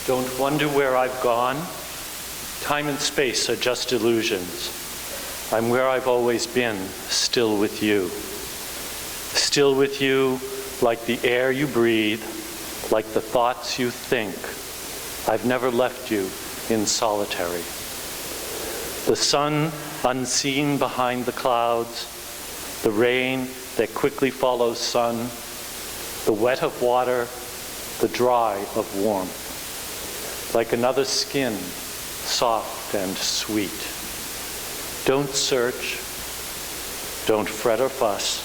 Don't wonder where I've gone. Time and space are just illusions. I'm where I've always been, still with you. Still with you, like the air you breathe, like the thoughts you think. I've never left you in solitary. The sun unseen behind the clouds, the rain that quickly follows sun, the wet of water, the dry of warmth, like another skin, soft and sweet. Don't search, don't fret or fuss.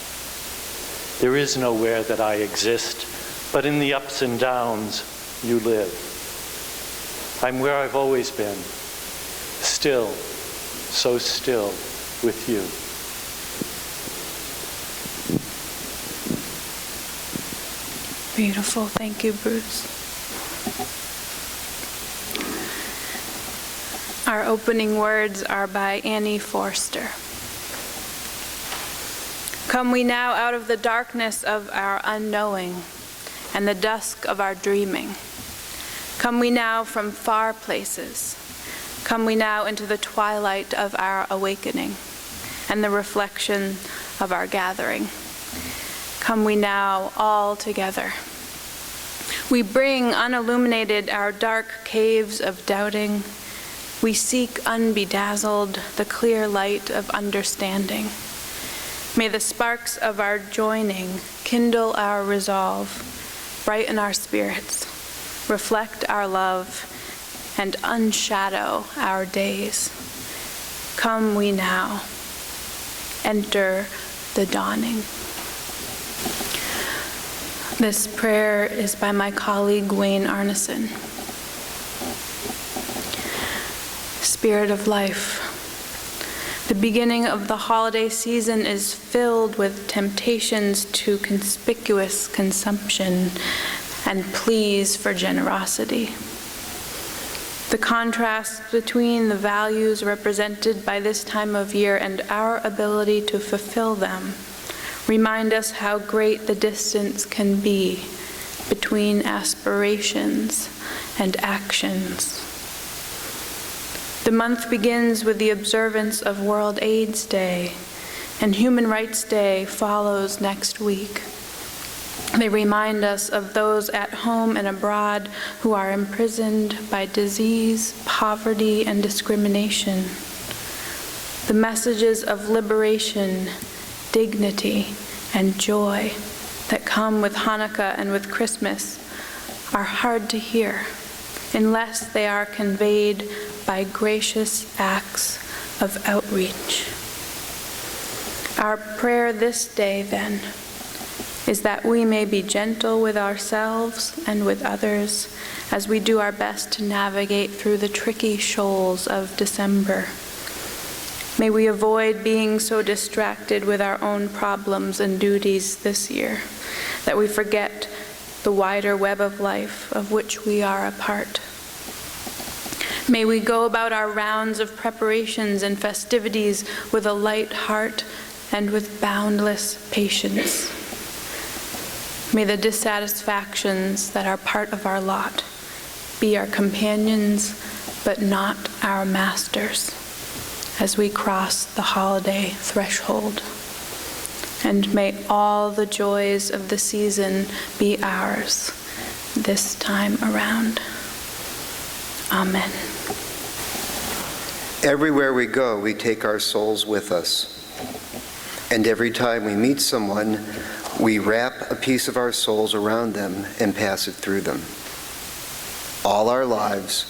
There is nowhere that I exist, but in the ups and downs you live. I'm where I've always been, still, so still with you. Beautiful. Thank you, Bruce. Our opening words are by Annie Forster. Come we now out of the darkness of our unknowing and the dusk of our dreaming. Come we now from far places. Come we now into the twilight of our awakening and the reflection of our gathering. Come we now all together. We bring unilluminated our dark caves of doubting. We seek unbedazzled the clear light of understanding. May the sparks of our joining kindle our resolve, brighten our spirits, reflect our love, and unshadow our days. Come we now, enter the dawning. This prayer is by my colleague Wayne Arneson. Spirit of life, the beginning of the holiday season is filled with temptations to conspicuous consumption and pleas for generosity. The contrast between the values represented by this time of year and our ability to fulfill them remind us how great the distance can be between aspirations and actions. The month begins with the observance of World AIDS Day, and Human Rights Day follows next week. They remind us of those at home and abroad who are imprisoned by disease, poverty, and discrimination. The messages of liberation, dignity, and joy that come with Hanukkah and with Christmas are hard to hear unless they are conveyed by gracious acts of outreach. Our prayer this day, then, is that we may be gentle with ourselves and with others as we do our best to navigate through the tricky shoals of December. May we avoid being so distracted with our own problems and duties this year that we forget the wider web of life of which we are a part. May we go about our rounds of preparations and festivities with a light heart and with boundless patience. May the dissatisfactions that are part of our lot be our companions, but not our masters, as we cross the holiday threshold. And may all the joys of the season be ours this time around. Amen. Everywhere we go, we take our souls with us. And every time we meet someone, we wrap a piece of our souls around them and pass it through them. All our lives,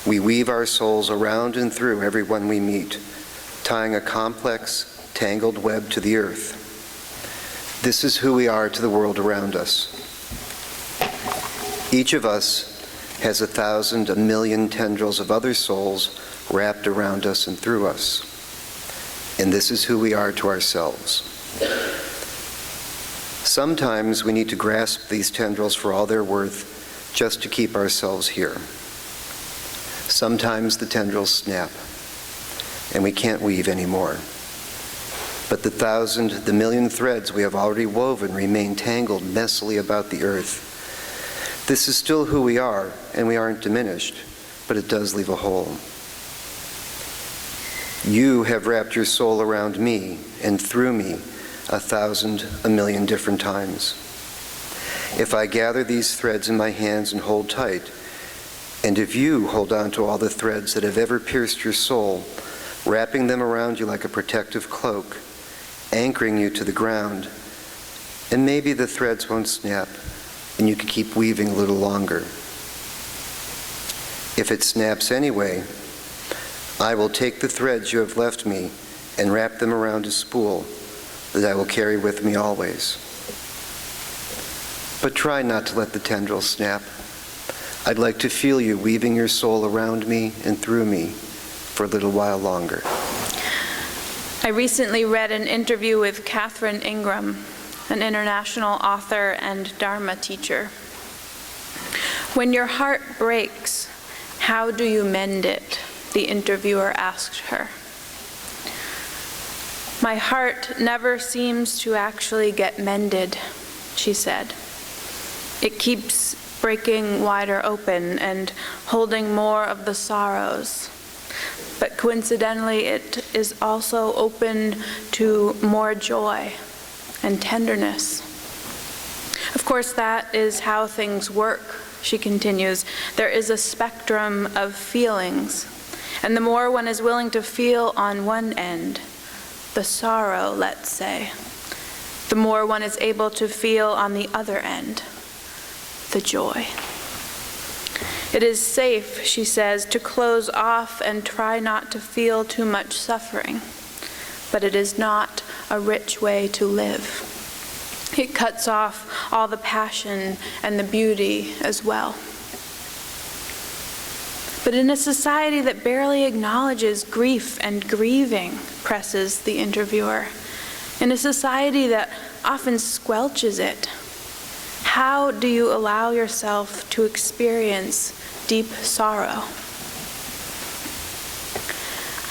we weave our souls around and through everyone we meet, tying a complex, tangled web to the earth. This is who we are to the world around us. Each of us has 1,000, 1,000,000 tendrils of other souls wrapped around us and through us. And this is who we are to ourselves. Sometimes we need to grasp these tendrils for all they're worth just to keep ourselves here. Sometimes the tendrils snap and we can't weave anymore. But the 1,000, the 1,000,000 threads we have already woven remain tangled messily about the earth. This is still who we are, and we aren't diminished, but it does leave a hole. You have wrapped your soul around me and through me 1,000, 1,000,000 different times. If I gather these threads in my hands and hold tight, and if you hold on to all the threads that have ever pierced your soul, wrapping them around you like a protective cloak, anchoring you to the ground, and maybe the threads won't snap, and you can keep weaving a little longer. If it snaps anyway, I will take the threads you have left me and wrap them around a spool that I will carry with me always. But try not to let the tendrils snap. I'd like to feel you weaving your soul around me and through me for a little while longer. I recently read an interview with Catherine Ingram, an international author and Dharma teacher. When your heart breaks, how do you mend it? The interviewer asked her. My heart never seems to actually get mended, she said. It keeps breaking wider open and holding more of the sorrows. But coincidentally, it is also open to more joy and tenderness. Of course, that is how things work, she continues. There is a spectrum of feelings, and the more one is willing to feel on one end, the sorrow, let's say, the more one is able to feel on the other end, the joy. It is safe, she says, to close off and try not to feel too much suffering, but it is not a rich way to live. It cuts off all the passion and the beauty as well. But in a society that barely acknowledges grief and grieving, presses the interviewer, in a society that often squelches it, how do you allow yourself to experience deep sorrow?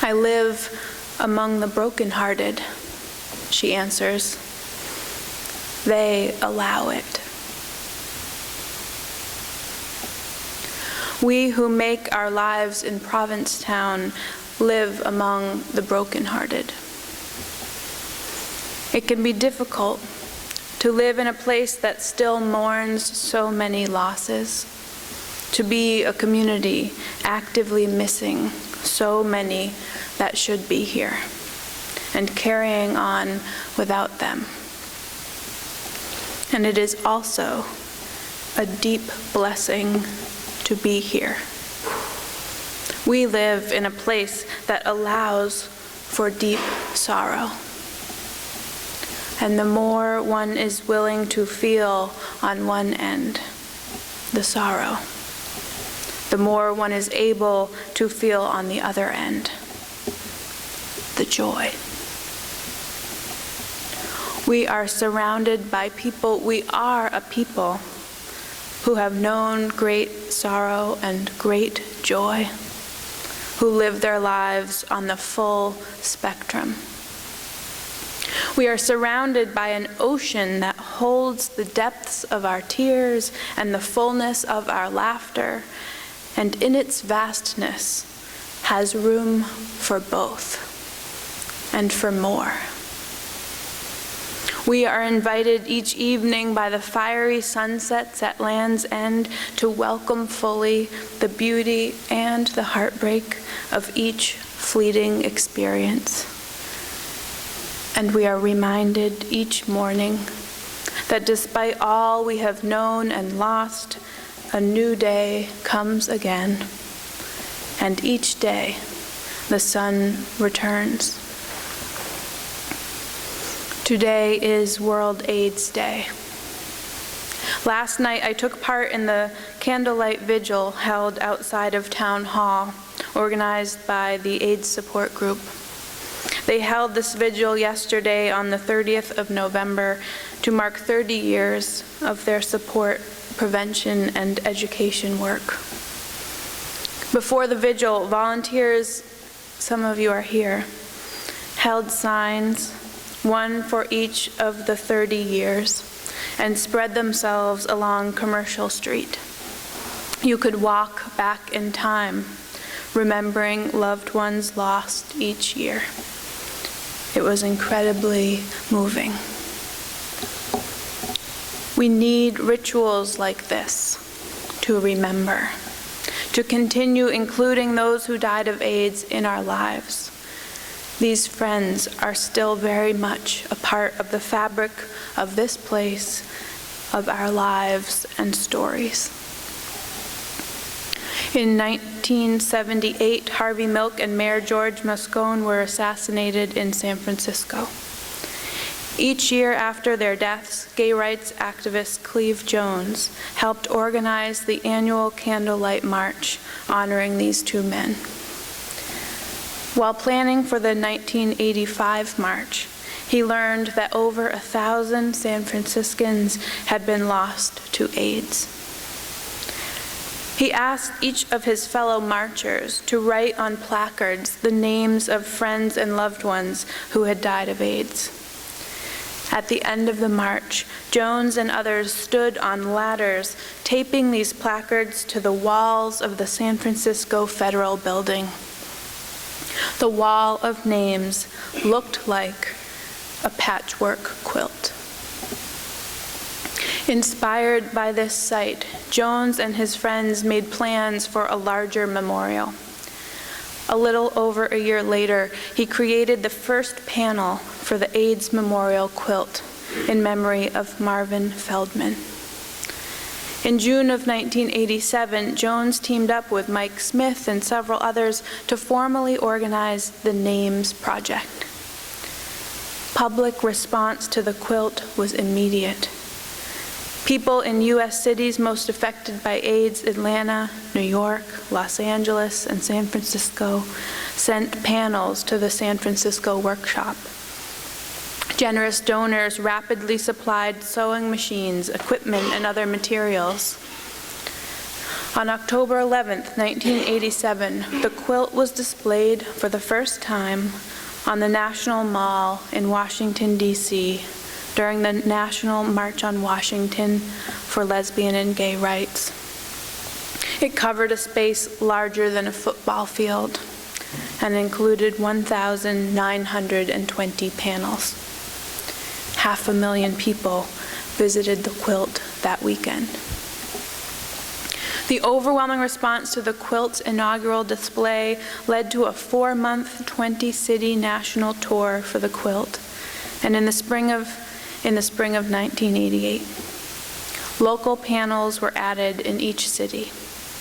I live among the brokenhearted, she answers. They allow it. We who make our lives in Provincetown live among the brokenhearted. It can be difficult to live in a place that still mourns so many losses, to be a community actively missing so many that should be here, and carrying on without them. And it is also a deep blessing to be here. We live in a place that allows for deep sorrow. And the more one is willing to feel on one end, the sorrow, the more one is able to feel on the other end, the joy. We are surrounded by people. We are a people who have known great sorrow and great joy, who live their lives on the full spectrum. We are surrounded by an ocean that holds the depths of our tears and the fullness of our laughter, and in its vastness has room for both and for more. We are invited each evening by the fiery sunsets at Land's End to welcome fully the beauty and the heartbreak of each fleeting experience. And we are reminded each morning that despite all we have known and lost, a new day comes again, and each day the sun returns. Today is World AIDS Day. Last night I took part in the candlelight vigil held outside of Town Hall, organized by the AIDS Support Group. They held this vigil yesterday on the 30th of November to mark 30 years of their support, prevention, and education work. Before the vigil, volunteers, some of you are here, held signs, one for each of the 30 years, and spread themselves along Commercial Street. You could walk back in time, remembering loved ones lost each year. It was incredibly moving. We need rituals like this to remember, to continue including those who died of AIDS in our lives. These friends are still very much a part of the fabric of this place, of our lives and stories. In 1978, Harvey Milk and Mayor George Moscone were assassinated in San Francisco. Each year after their deaths, gay rights activist Cleve Jones helped organize the annual Candlelight March honoring these two men. While planning for the 1985 march, he learned that over 1,000 San Franciscans had been lost to AIDS. He asked each of his fellow marchers to write on placards the names of friends and loved ones who had died of AIDS. At the end of the march, Jones and others stood on ladders, taping these placards to the walls of the San Francisco Federal Building. The wall of names looked like a patchwork quilt. Inspired by this sight, Jones and his friends made plans for a larger memorial. A little over a year later, he created the first panel for the AIDS Memorial Quilt in memory of Marvin Feldman. In June of 1987, Jones teamed up with Mike Smith and several others to formally organize the Names Project. Public response to the quilt was immediate. People in U.S. cities most affected by AIDS, Atlanta, New York, Los Angeles, and San Francisco, sent panels to the San Francisco workshop. Generous donors rapidly supplied sewing machines, equipment, and other materials. On October 11, 1987, the quilt was displayed for the first time on the National Mall in Washington, D.C., during the National March on Washington for Lesbian and Gay Rights. It covered a space larger than a football field and included 1,920 panels. 500,000 people visited the quilt that weekend. The overwhelming response to the quilt's inaugural display led to a 4-month, 20-city national tour for the quilt, and in the spring of 1988. Local panels were added in each city,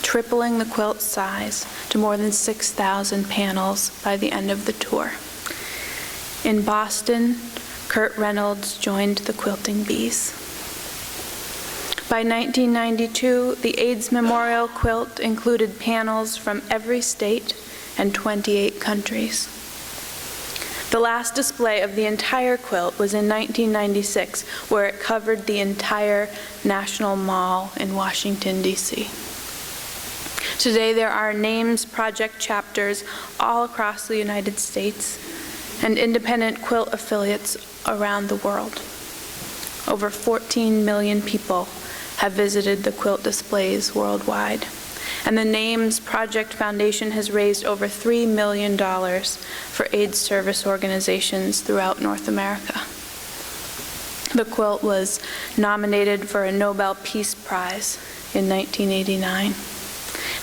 tripling the quilt's size to more than 6,000 panels by the end of the tour. In Boston, Kurt Reynolds joined the quilting bees. By 1992, the AIDS Memorial Quilt included panels from every state and 28 countries. The last display of the entire quilt was in 1996, where it covered the entire National Mall in Washington, D.C. Today, there are Names Project chapters all across the United States and independent quilt affiliates around the world. Over 14 million people have visited the quilt displays worldwide. And the Names Project Foundation has raised over $3 million for AIDS service organizations throughout North America. The quilt was nominated for a Nobel Peace Prize in 1989,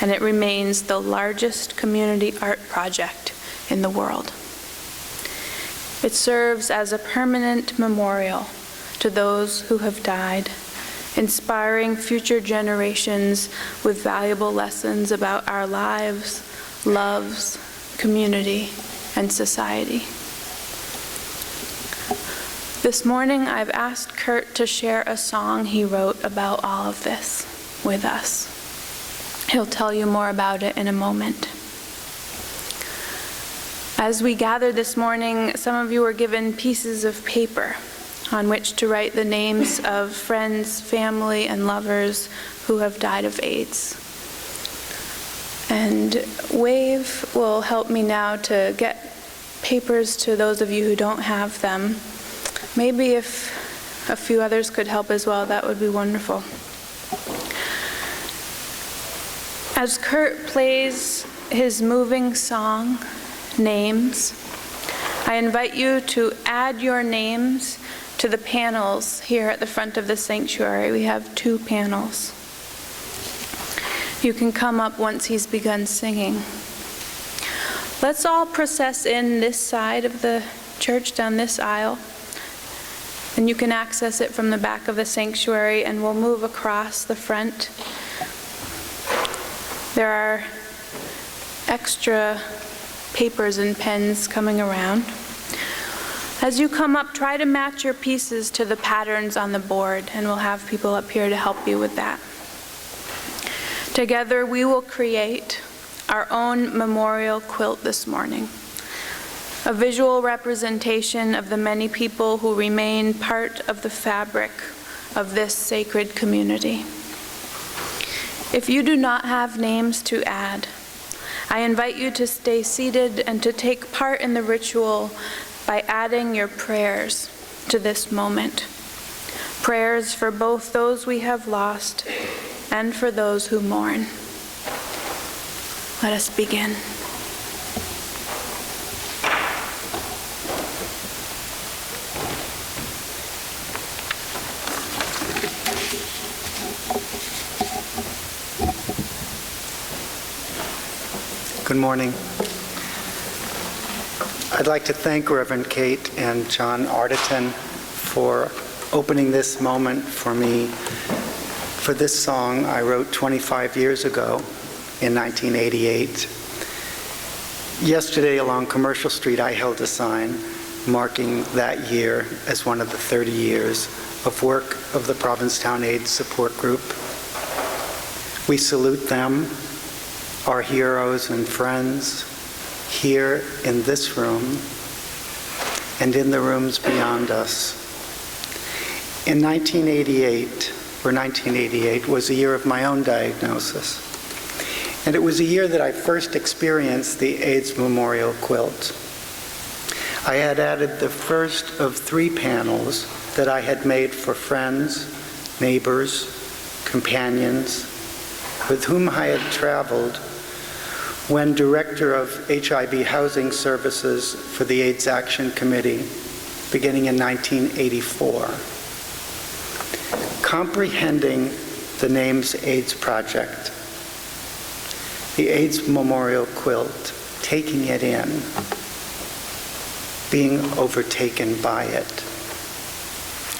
and it remains the largest community art project in the world. It serves as a permanent memorial to those who have died, inspiring future generations with valuable lessons about our lives, loves, community, and society. This morning, I've asked Kurt to share a song he wrote about all of this with us. He'll tell you more about it in a moment. As we gathered this morning, some of you were given pieces of paper on which to write the names of friends, family, and lovers who have died of AIDS. And Wave will help me now to get papers to those of you who don't have them. Maybe if a few others could help as well, that would be wonderful. As Kurt plays his moving song, Names, I invite you to add your names to the panels here at the front of the sanctuary. We have 2 panels. You can come up once he's begun singing. Let's all process in this side of the church, down this aisle. And you can access it from the back of the sanctuary, and we'll move across the front. There are extra papers and pens coming around. As you come up, try to match your pieces to the patterns on the board, and we'll have people up here to help you with that. Together, we will create our own memorial quilt this morning, a visual representation of the many people who remain part of the fabric of this sacred community. If you do not have names to add, I invite you to stay seated and to take part in the ritual by adding your prayers to this moment. Prayers for both those we have lost and for those who mourn. Let us begin. Good morning. I'd like to thank Reverend Kate and John Arditon for opening this moment for me. For this song I wrote 25 years ago in 1988. Yesterday along Commercial Street I held a sign marking that year as one of the 30 years of work of the Provincetown AIDS Support Group. We salute them, our heroes and friends, here in this room and in the rooms beyond us. In 1988 was a year of my own diagnosis. And it was a year that I first experienced the AIDS Memorial Quilt. I had added the first of 3 panels that I had made for friends, neighbors, companions, with whom I had traveled when director of HIV Housing Services for the AIDS Action Committee, beginning in 1984. Comprehending the Names AIDS Project, the AIDS Memorial Quilt, taking it in, being overtaken by it.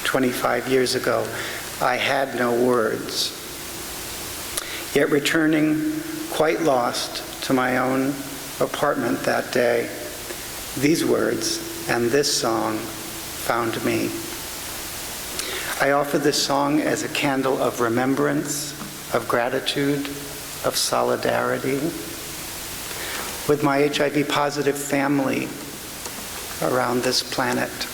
25 years ago, I had no words. Yet returning quite lost to my own apartment that day, these words and this song found me. I offer this song as a candle of remembrance, of gratitude, of solidarity with my HIV-positive family around this planet.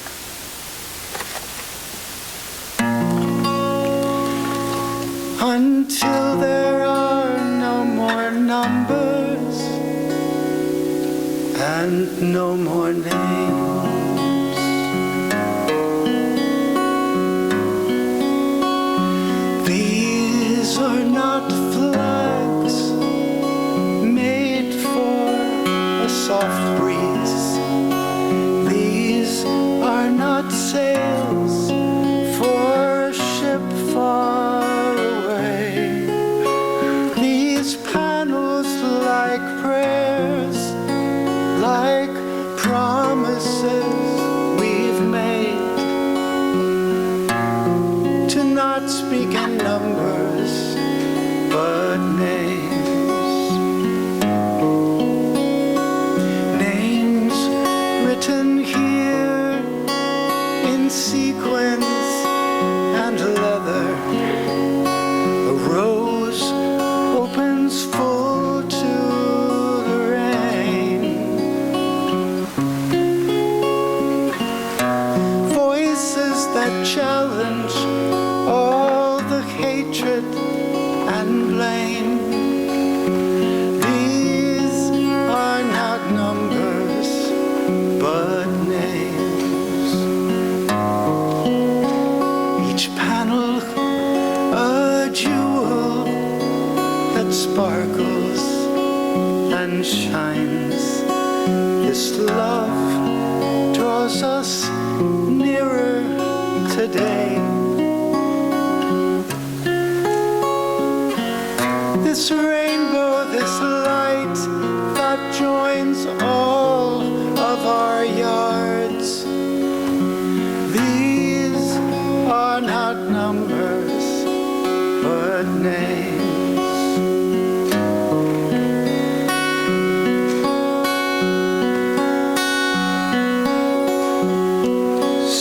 Until there are no more numbers and no more names, these are not flags made for a soft breeze. These are not sails for a ship far away. These panels like prayers, like promises we've made to not speak in numbers but names. Names written here in sequins and leather. A rose opens full to the rain. Voices that challenge all the hatred and blame. sparkles and shines. This love draws us nearer today. This rainbow, this light that joins all of our yards. These are not numbers, but names.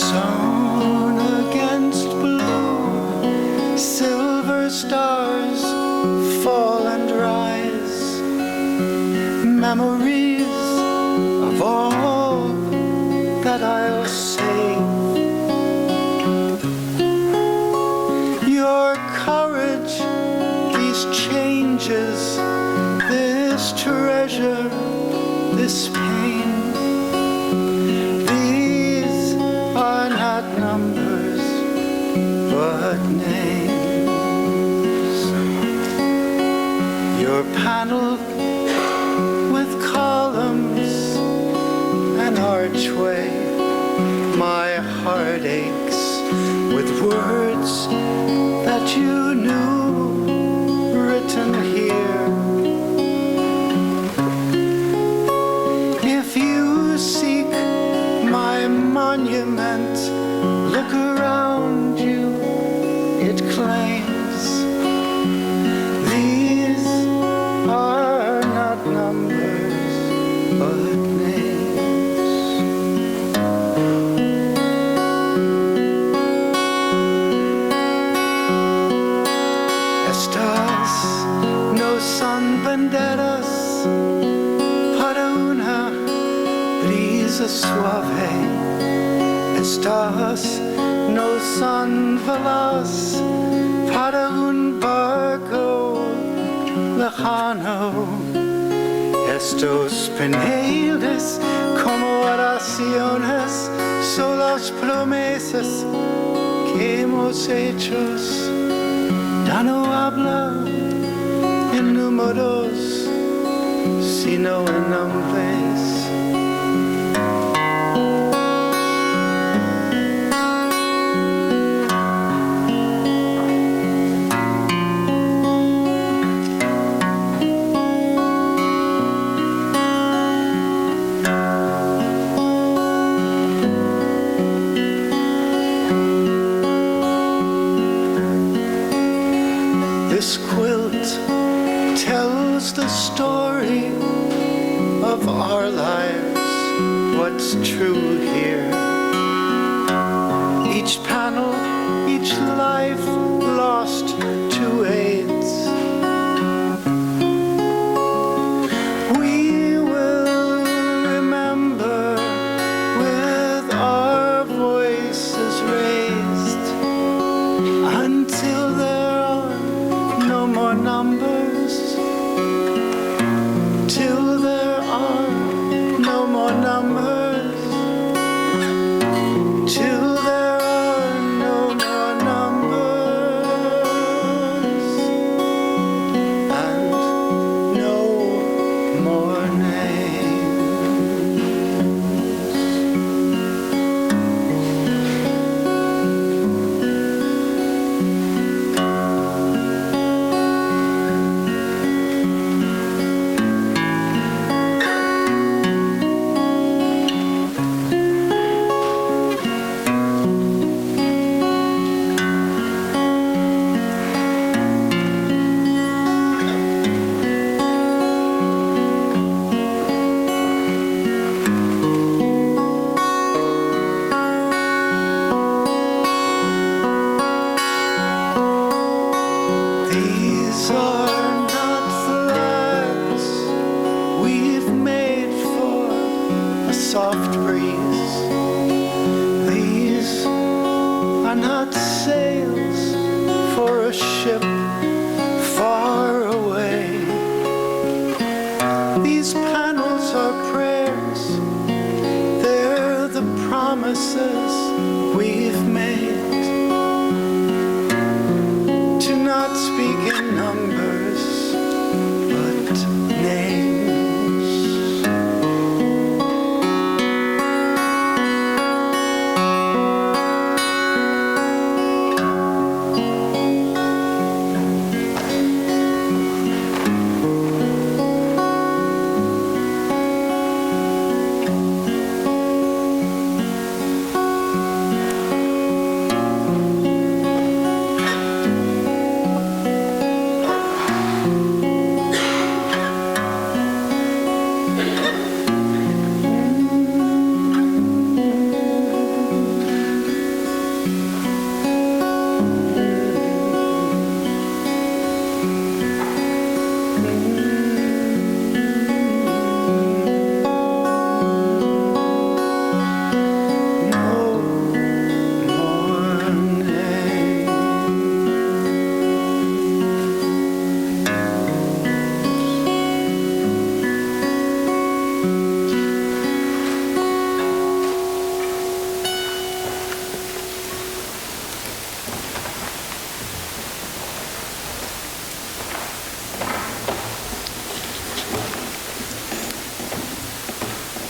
Sown against blue, silver stars fall and rise. Memories of all that I'll say. Your courage, these changes, this treasure, this pain. These are not numbers, but names. Your panel with columns and archway. My heart aches with words that you knew written here. If you seek my monument, look around you, it claims. These are not numbers, but names. Estas no son banderas para una brisa suave. Estas no son velas para un barco lejano. Estos paneles como oraciones son las promesas que hemos hecho. Ya no habla en números, sino en nombres. This quilt tells the story of our lives, what's true here. Each panel, each life lost to AIDS. We will remember with our voices raised until there are no more numbers, till there are no more numbers, till there are no more numbers.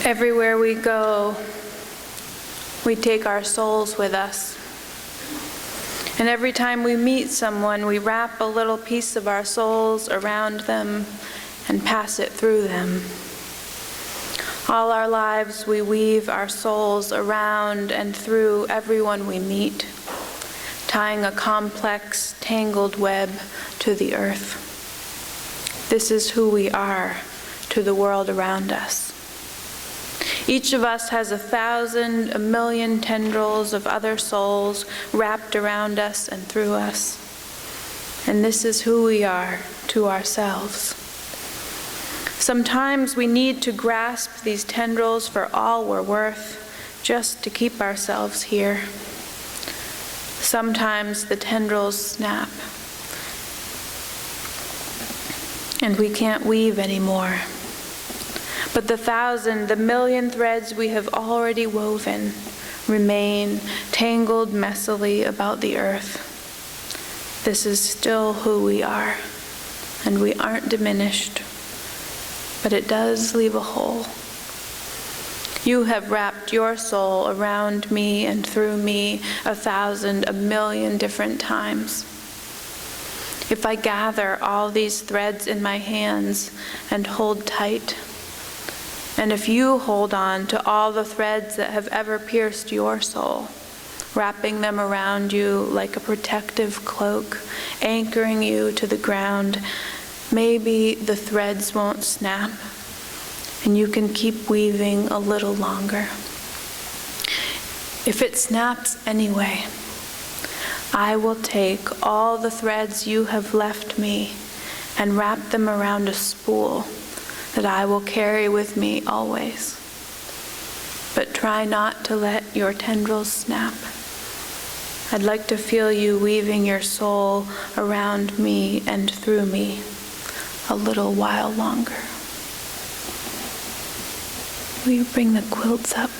Everywhere we go, we take our souls with us. And every time we meet someone, we wrap a little piece of our souls around them and pass it through them. All our lives, we weave our souls around and through everyone we meet, tying a complex, tangled web to the earth. This is who we are to the world around us. Each of us has 1,000, 1,000,000 tendrils of other souls wrapped around us and through us. And this is who we are to ourselves. Sometimes we need to grasp these tendrils for all we're worth, just to keep ourselves here. Sometimes the tendrils snap, and we can't weave anymore. But the 1,000, the 1,000,000 threads we have already woven remain tangled messily about the earth. This is still who we are, and we aren't diminished, but it does leave a hole. You have wrapped your soul around me and through me 1,000, 1,000,000 different times. If I gather all these threads in my hands and hold tight, and if you hold on to all the threads that have ever pierced your soul, wrapping them around you like a protective cloak, anchoring you to the ground, maybe the threads won't snap, and you can keep weaving a little longer. If it snaps anyway, I will take all the threads you have left me and wrap them around a spool that I will carry with me always. But try not to let your tendrils snap. I'd like to feel you weaving your soul around me and through me a little while longer. Will you bring the quilts up?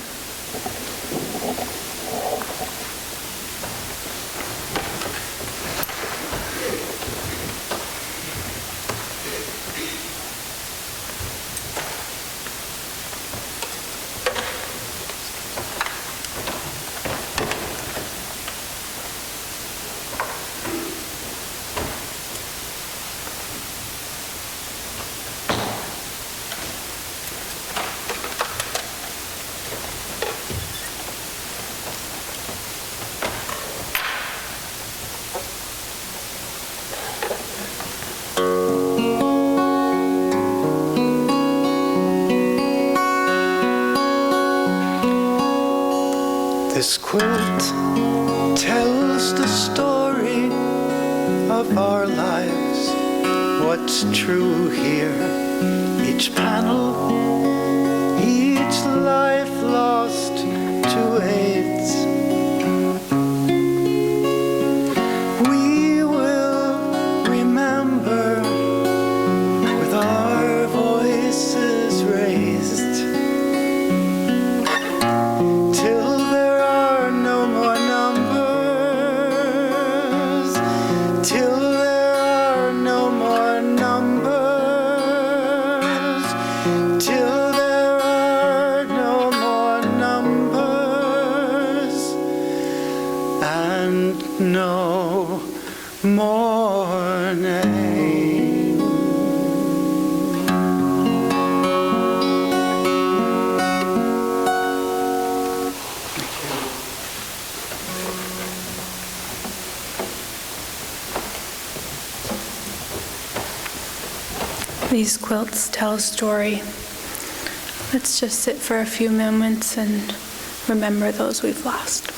This quilt tells the story of our lives, what's true here. Each panel, each life lost to AIDS. We will remember with our voices raised. No more name. These quilts tell a story. Let's just sit for a few moments and remember those we've lost.